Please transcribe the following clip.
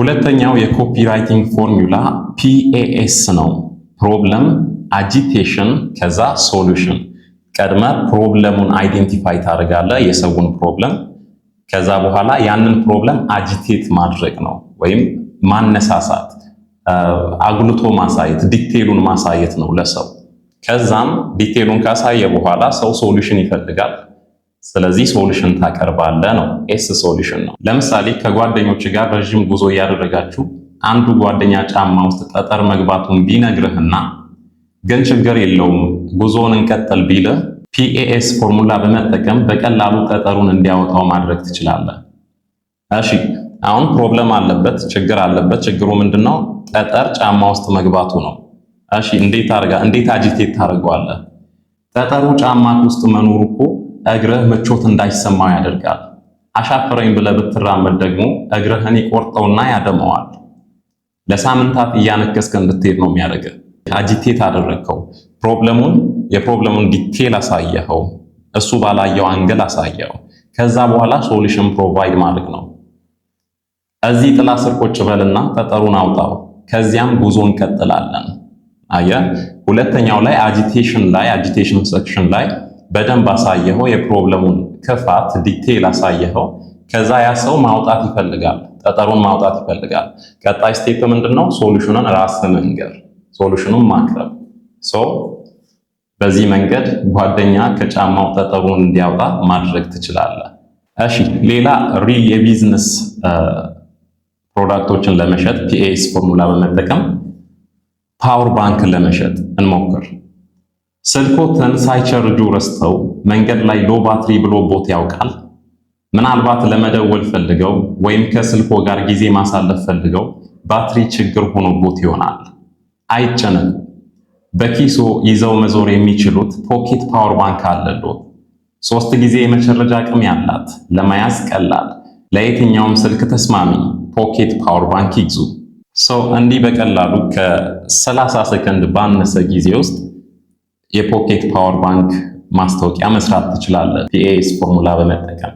ሁለተኛው የኮፒራይቲንግ ፎርሙላ PAS ነው። ፕሮብለም፣ አጂቴሽን ከዛ ሶሉሽን። ቀድመ ፕሮብለሙን አይዴንቲፋይ ታደርጋለህ፣ የሰውን ፕሮብለም። ከዛ በኋላ ያንን ፕሮብለም አጂቴት ማድረግ ነው ወይም ማነሳሳት፣ አጉልቶ ማሳየት፣ ዲቴሉን ማሳየት ነው ለሰው። ከዛም ዲቴሉን ካሳየ በኋላ ሰው ሶሉሽን ይፈልጋል። ስለዚህ ሶሉሽን ታቀርባለህ ነው። ኤስ ሶሉሽን ነው። ለምሳሌ ከጓደኞች ጋር ረጅም ጉዞ እያደረጋችሁ አንዱ ጓደኛ ጫማ ውስጥ ጠጠር መግባቱን ቢነግርህና ግን ችግር የለውም ጉዞውን እንቀጥል ቢልህ PAS ፎርሙላ በመጠቀም በቀላሉ ጠጠሩን እንዲያወጣው ማድረግ ትችላለህ። እሺ አሁን ፕሮብለም አለበት፣ ችግር አለበት። ችግሩ ምንድነው? ጠጠር ጫማ ውስጥ መግባቱ ነው። እሺ እንዴት አጂቴት ታደርገዋለህ? ጠጠሩ ጫማ ውስጥ መኖሩ እኮ እግርህ ምቾት እንዳይሰማው ያደርጋል። አሻፈረኝ ብለህ ብትራመድ ደግሞ እግርህን ይቆርጠውና ያደመዋል። ለሳምንታት እያነከስክ እንድትሄድ ነው የሚያደርግህ። አጂቴት አደረግከው። የፕሮብለሙን ዲቴል አሳየኸው፣ እሱ ባላየው አንገል አሳየኸው። ከዛ በኋላ ሶሉሽን ፕሮቫይድ ማድረግ ነው። እዚህ ጥላ ስር ቁጭ በልና ጠጠሩን አውጣው፣ ከዚያም ጉዞ እንቀጥላለን። አየህ፣ ሁለተኛው ላይ አጂቴሽን ሴክሽን ላይ በደንብ አሳየኸው፣ የፕሮብለሙን ክፋት ዲቴል አሳየኸው። ከዛ ያ ሰው ማውጣት ይፈልጋል፣ ጠጠሩን ማውጣት ይፈልጋል። ቀጣይ ስቴፕ ምንድነው? ሶሉሽኑን ራስህ መንገር፣ ሶሉሽኑን ማቅረብ። በዚህ መንገድ ጓደኛ ከጫማው ጠጠሩን እንዲያወጣ ማድረግ ትችላለህ። እሺ ሌላ ሪል የቢዝነስ ፕሮዳክቶችን ለመሸጥ PAS ፎርሙላ በመጠቀም ፓወር ባንክ ለመሸጥ እንሞክር። ስልኮትን ሳይቸርጁ ረስተው መንገድ ላይ ሎ ባትሪ ብሎ ቦት ያውቃል። ምናልባት ለመደወል ፈልገው ወይም ከስልኮ ጋር ጊዜ ማሳለፍ ፈልገው ባትሪ ችግር ሆኖቦት ይሆናል። አይጨነቁ። በኪሶ ይዘው መዞር የሚችሉት ፖኬት ፓወር ባንክ አለሎት። 3 ጊዜ የመቸረጃ አቅም ያላት፣ ለመያዝ ቀላል፣ ለየትኛውም ስልክ ተስማሚ ፖኬት ፓወር ባንክ ይግዙ። እንዲህ በቀላሉ ከ30 ሰከንድ ባነሰ ጊዜ ውስጥ የፖኬት ፓወር ባንክ ማስታወቂያ መስራት ትችላለህ PAS ፎርሙላ በመጠቀም።